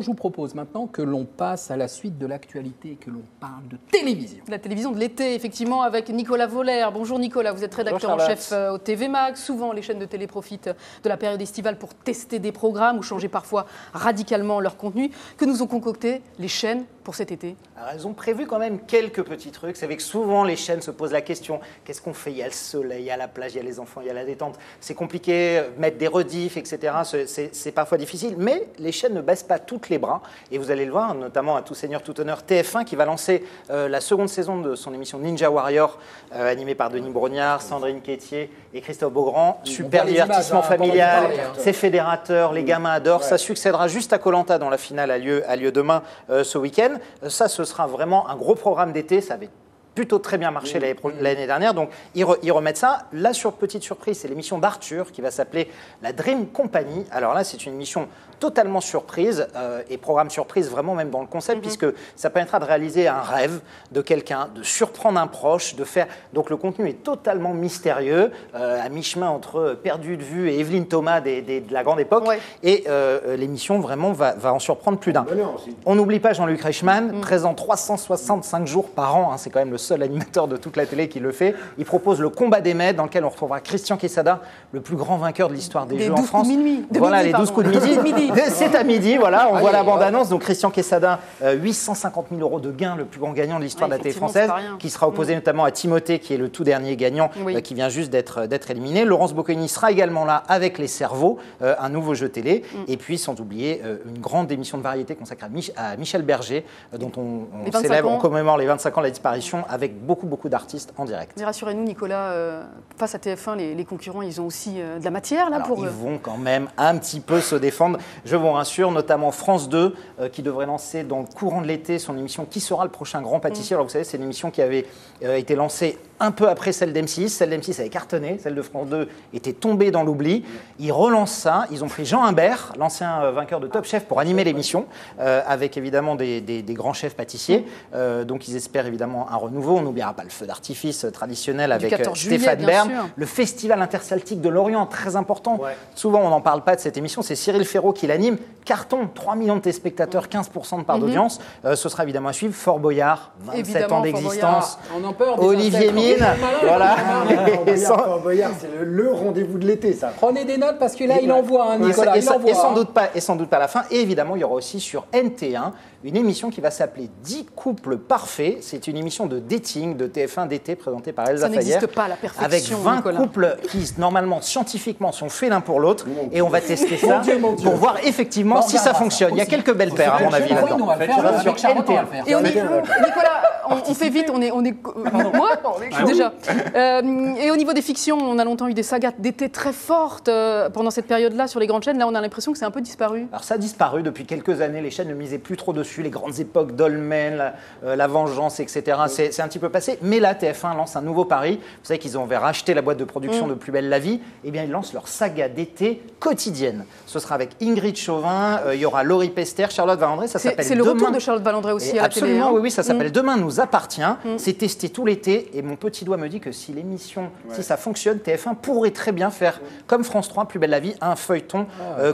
Je vous propose maintenant que l'on passe à la suite de l'actualité et que l'on parle de télévision. La télévision de l'été, effectivement, avec Nicolas Voller. Bonjour Nicolas, vous êtes rédacteur en chef au TV Max. Souvent, les chaînes de télé profitent de la période estivale pour tester des programmes ou changer parfois radicalement leur contenu. Que nous ont concocté les chaînes pour cet été? Alors, elles ont prévu quand même quelques petits trucs. C'est vrai que souvent, les chaînes se posent la question, qu'est-ce qu'on fait? Il y a le soleil, il y a la plage, il y a les enfants, il y a la détente. C'est compliqué, mettre des rediffs, etc. C'est parfois difficile, mais les chaînes ne baissent pas toutes les bras. Et vous allez le voir, notamment à tout seigneur, tout honneur, TF1 qui va lancer la seconde saison de son émission Ninja Warrior, animée par Denis Brognard, Sandrine Quétier et Christophe Beaugrand. Super divertissement familial, c'est fédérateur, les gamins adorent. Ouais. Ça succédera juste à Koh-Lanta, dont la finale a lieu demain, ce week-end. Ça, ce sera vraiment un gros programme d'été. Ça avait plutôt très bien marché l'année dernière, donc ils remettent ça. La petite surprise, c'est l'émission d'Arthur qui va s'appeler la Dream Company. Alors là, c'est une émission totalement surprise et programme surprise vraiment même dans le concept, puisque ça permettra de réaliser un rêve de quelqu'un, de surprendre un proche, de faire... Donc le contenu est totalement mystérieux, à mi-chemin entre Perdu de vue et Evelyne Thomas de la grande époque, et l'émission vraiment va en surprendre plus d'un. On n'oublie pas Jean-Luc Reichmann, présent 365 jours par an, hein, c'est quand même le seul animateur de toute la télé qui le fait. Il propose le combat des maîtres dans lequel on retrouvera Christian Quesada, le plus grand vainqueur de l'histoire des Jeux en France. Voilà, les 12 coups de midi. C'est à midi, voilà, on voit la bande-annonce. Donc Christian Quesada, 850 000 € de gain, le plus grand gagnant de l'histoire de la télé française, qui sera opposé notamment à Timothée, qui est le tout dernier gagnant, qui vient juste d'être éliminé. Laurence Boccolini sera également là avec Les Cerveaux, un nouveau jeu télé. Et puis, sans oublier, une grande émission de variété consacrée à Michel Berger, dont on commémore les 25 ans de la disparition, avec beaucoup d'artistes en direct. Mais rassurez-nous, Nicolas, face à TF1, les concurrents, ils ont aussi de la matière là. Alors, ils vont quand même un petit peu se défendre, je vous rassure, notamment France 2, qui devrait lancer dans le courant de l'été son émission Qui sera le prochain grand pâtissier. Alors vous savez, c'est une émission qui avait été lancée un peu après celle d'M6. Celle d'M6 avait cartonné, celle de France 2 était tombée dans l'oubli. Ils relancent ça, ils ont pris Jean Humbert, l'ancien vainqueur de Top Chef, pour animer l'émission, avec évidemment des grands chefs pâtissiers. Donc ils espèrent évidemment un renouveau. On n'oubliera pas le feu d'artifice traditionnel avec Stéphane Bern. Le festival interceltique de Lorient, très important. Souvent on n'en parle pas de cette émission, c'est Cyril Ferraud qui l'anime. Carton, 3 millions de téléspectateurs, 15% de part d'audience. Ce sera évidemment à suivre. Fort Boyard, 27 ans d'existence. Olivier Mine. Voilà. Fort Boyard, c'est le rendez-vous de l'été, ça. Prenez des notes parce que là, il envoie, Nicolas. Et sans doute pas à la fin. Et évidemment, il y aura aussi sur NT1 une émission qui va s'appeler 10 couples parfaits. C'est une émission de dating de TF1 d'été présentée par Elsa Fayer. Ça n'existe pas, la perfection, avec 20 couples qui, normalement, scientifiquement, sont faits l'un pour l'autre. Et on va tester ça pour voir effectivement si ça fonctionne. Il y a quelques belles paires, à mon avis, là-dedans. Et Nicolas, on fait vite, on est moi déjà. Et au niveau des fictions, on a longtemps eu des sagas d'été très fortes pendant cette période-là sur les grandes chaînes. Là, on a l'impression que c'est un peu disparu. Alors ça a disparu depuis quelques années. Les chaînes ne misaient plus trop dessus. Les grandes époques Dolmen, la Vengeance, etc. C'est un petit peu passé. Mais là, TF1 lance un nouveau pari. Vous savez qu'ils ont racheté la boîte de production de Plus belle la vie. Eh bien, ils lancent leur saga d'été quotidienne. Ce sera avec Ingrid Chauvin, il y aura Laurie Pester, Charlotte Valandré. Ça s'appelle C'est le retour de Charlotte Valandré aussi à la télé. Absolument, oui, ça s'appelle Demain nous appartient. C'est testé tout l'été. Et mon petit doigt me dit que si l'émission, si ça fonctionne, TF1 pourrait très bien faire, comme France 3, Plus belle la vie, un feuilleton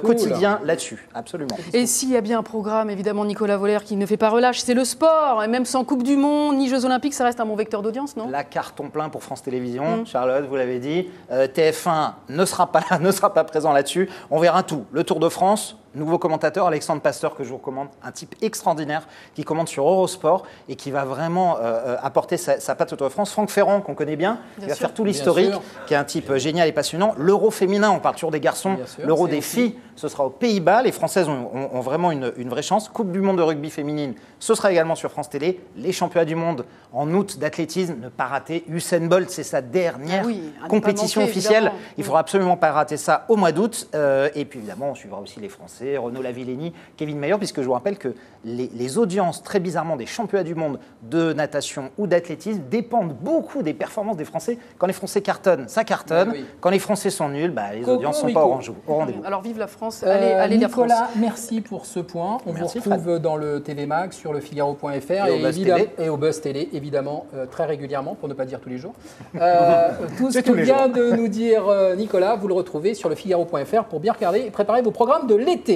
quotidien là-dessus. Absolument. Et s'il y a bien un programme, évidemment, Nicolas Voller, qui ne fait pas relâche, c'est le sport. Et même sans Coupe du Monde, ni Jeux Olympiques, ça reste un bon vecteur d'audience, non? La carton plein pour France Télévisions. Charlotte, vous l'avez dit. TF1 ne sera pas là, ne sera pas présent là-dessus. On verra tout. Le Tour de France. Nouveau commentateur, Alexandre Pasteur, que je vous recommande, un type extraordinaire qui commente sur Eurosport et qui va vraiment apporter sa patte au Tour de France. Franck Ferrand, qu'on connaît bien, qui va faire tout l'historique, qui est un type génial et passionnant. L'Euro féminin, on parle toujours des garçons. L'Euro des filles, ce sera aux Pays-Bas. Les Françaises ont vraiment une vraie chance. Coupe du monde de rugby féminine, ce sera également sur France Télé. Les championnats du monde en août d'athlétisme, ne pas rater. Usain Bolt, c'est sa dernière compétition officielle. Il ne faudra absolument pas rater ça au mois d'août. Et puis évidemment, on suivra aussi les Français. Renaud Lavillenie, Kevin Mayer, puisque je vous rappelle que les audiences, très bizarrement, des championnats du monde de natation ou d'athlétisme dépendent beaucoup des performances des Français. Quand les Français cartonnent, ça cartonne. Quand les Français sont nuls, les audiences ne sont pas au rendez-vous. Alors vive la France, allez la France. Nicolas, merci pour ce point. On vous retrouve dans le TV Max, sur le Figaro.fr et au Buzz Télé, évidemment, très régulièrement, pour ne pas dire tous les jours. Tout ce que vient de nous dire Nicolas, vous le retrouvez sur le Figaro.fr pour bien regarder et préparer vos programmes de l'été.